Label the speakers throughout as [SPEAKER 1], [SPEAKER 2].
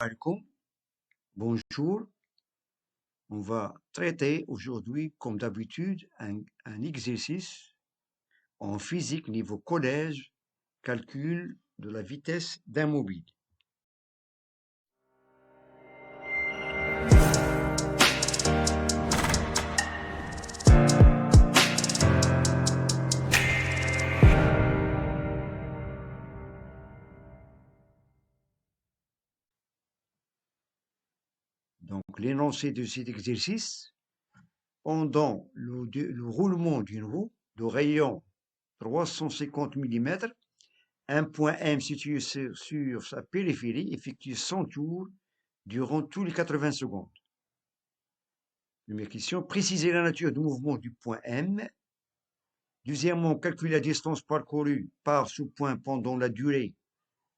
[SPEAKER 1] Alaikum. Bonjour. On va traiter aujourd'hui, comme d'habitude, un exercice en physique niveau collège, calcul de la vitesse d'un mobile. Donc, l'énoncé de cet exercice, pendant le roulement d'une roue de rayon 350 mm, un point M situé sur sa périphérie effectue 100 tours durant tous les 80 secondes. Première question, préciser la nature du mouvement du point M. Deuxièmement, calculer la distance parcourue par ce point pendant la durée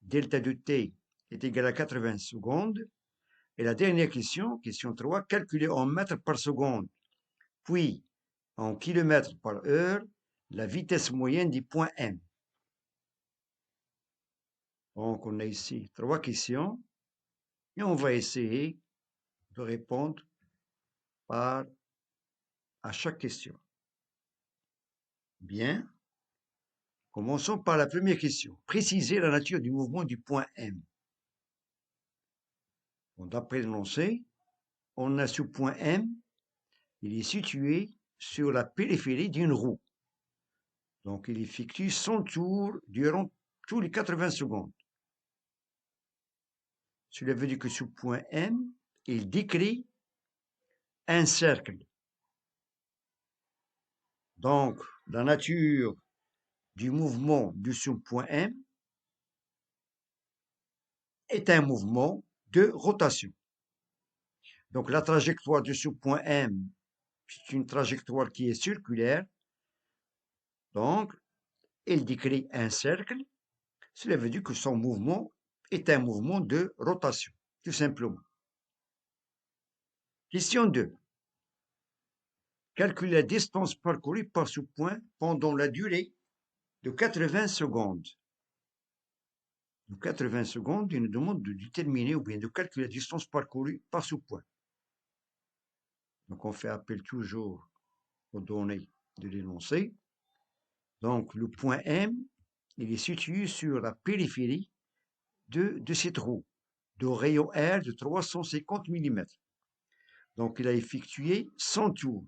[SPEAKER 1] delta de t est égal à 80 secondes. Et la dernière question, question 3, calculer en mètres par seconde, puis en kilomètres par heure, la vitesse moyenne du point M. Donc, on a ici 3 questions et on va essayer de répondre à chaque question. Bien. Commençons par la première question. Préciser la nature du mouvement du point M. Bon, d'après l'énoncé, on a ce point M, il est situé sur la périphérie d'une roue. Donc, il effectue 100 tours durant tous les 80 secondes. Cela veut dire que ce point M, il décrit un cercle. Donc, la nature du mouvement de ce point M est un mouvement de rotation. Donc, la trajectoire de ce point M, c'est une trajectoire qui est circulaire. Donc, il décrit un cercle. Cela veut dire que son mouvement est un mouvement de rotation, tout simplement. Question 2. Calcule la distance parcourue par ce point pendant la durée de 80 secondes. De 80 secondes, il nous demande de déterminer ou bien de calculer la distance parcourue par ce point. Donc, on fait appel toujours aux données de l'énoncé. Donc, le point M, il est situé sur la périphérie de cette roue, de rayon R de 350 mm. Donc, il a effectué 100 tours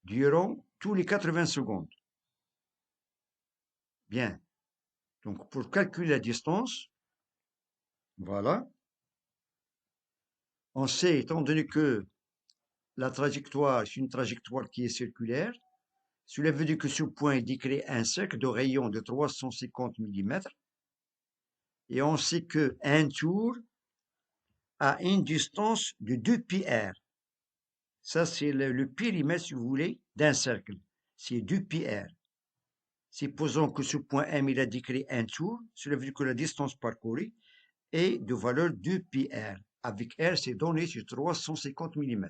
[SPEAKER 1] durant tous les 80 secondes. Bien. Donc, pour calculer la distance, voilà. On sait, étant donné que la trajectoire est une trajectoire qui est circulaire, cela veut dire que ce point décrit un cercle de rayon de 350 mm. Et on sait que un tour a une distance de 2 πr. Ça, c'est le périmètre, si vous voulez, d'un cercle. C'est 2 πr. Supposons que ce point M, il a décrit un tour, cela veut dire que la distance parcourue est de valeur 2 πr. Avec R, c'est donné sur 350 mm.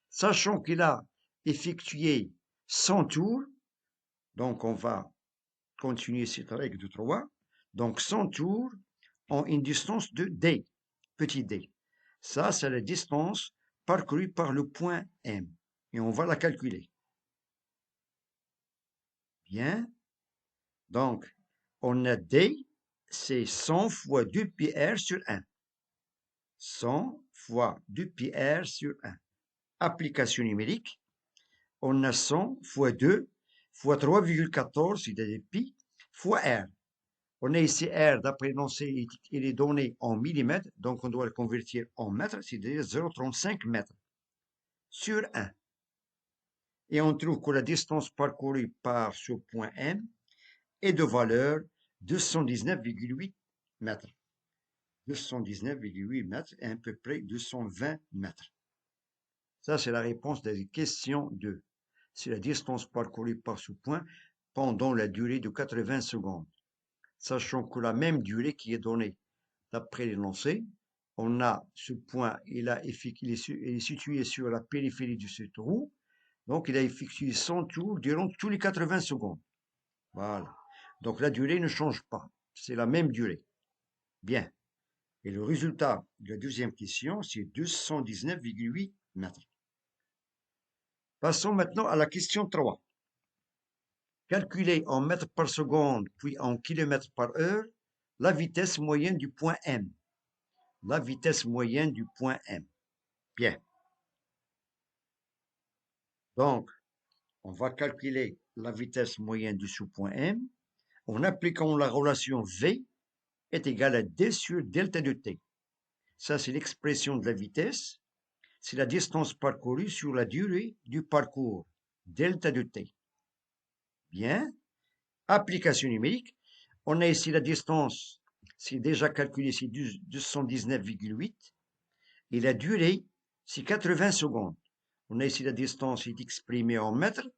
[SPEAKER 1] Sachant qu'il a effectué 100 tours, donc on va continuer cette règle de 3. Donc 100 tours ont une distance de D, petit d. Ça, c'est la distance parcourue par le point M. Et on va la calculer. Bien. Donc, on a D, c'est 100 fois 2 πr sur 1. 100 fois 2 πr sur 1. Application numérique. On a 100 fois 2 fois 3,14, c'est-à-dire pi, fois R. On a ici R, d'après l'énoncé, il est donné en millimètres, donc on doit le convertir en mètres, c'est-à-dire 0,35 mètres sur 1. Et on trouve que la distance parcourue par ce point M est de valeur 219,8 mètres. 219,8 mètres et à peu près 220 mètres. Ça, c'est la réponse de la question 2. C'est la distance parcourue par ce point pendant la durée de 80 secondes. Sachant que la même durée qui est donnée d'après l'énoncé, on a ce point, il est situé sur la périphérie de cette roue, donc il a effectué 100 tours durant tous les 80 secondes. Voilà. Donc la durée ne change pas, c'est la même durée. Bien. Et le résultat de la deuxième question, c'est 219,8 mètres. Passons maintenant à la question 3. Calculer en mètres par seconde, puis en kilomètres par heure, la vitesse moyenne du point M. La vitesse moyenne du point M. Bien. Donc, on va calculer la vitesse moyenne du sous-point M en appliquant la relation V est égale à D sur delta de T. Ça, c'est l'expression de la vitesse. C'est la distance parcourue sur la durée du parcours, delta de T. Bien. Application numérique. On a ici la distance, c'est déjà calculé, c'est 219,8. Et la durée, c'est 80 secondes. On a ici la distance est exprimée en mètres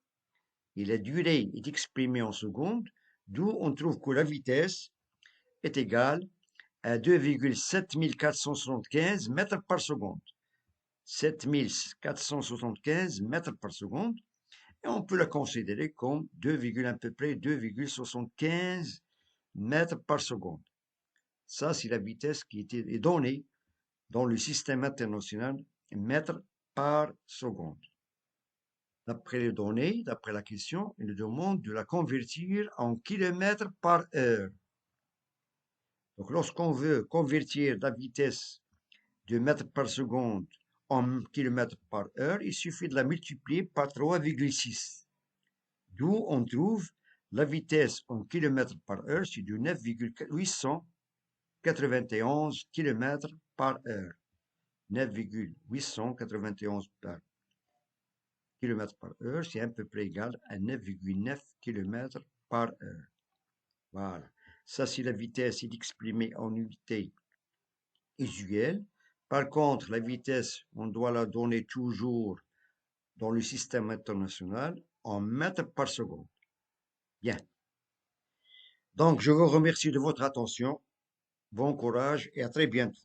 [SPEAKER 1] et la durée est exprimée en secondes, d'où on trouve que la vitesse est égale à 2,7475 mètres par seconde. 7475 mètres par seconde. Et on peut la considérer comme 2,75 mètres par seconde. Ça, c'est la vitesse qui est donnée dans le système international, mètres par seconde. D'après les données, d'après la question, il nous demande de la convertir en kilomètres par heure. Donc, lorsqu'on veut convertir la vitesse de mètres par seconde en kilomètres par heure, il suffit de la multiplier par 3,6. D'où on trouve la vitesse en kilomètres par heure, c'est de 9,891 km par heure. 9,891 km par heure, c'est à peu près égal à 9,9 km par heure. Voilà. Ça, c'est la vitesse exprimée en unité usuelle. Par contre, la vitesse, on doit la donner toujours dans le système international en mètres par seconde. Bien. Donc, je vous remercie de votre attention. Bon courage et à très bientôt.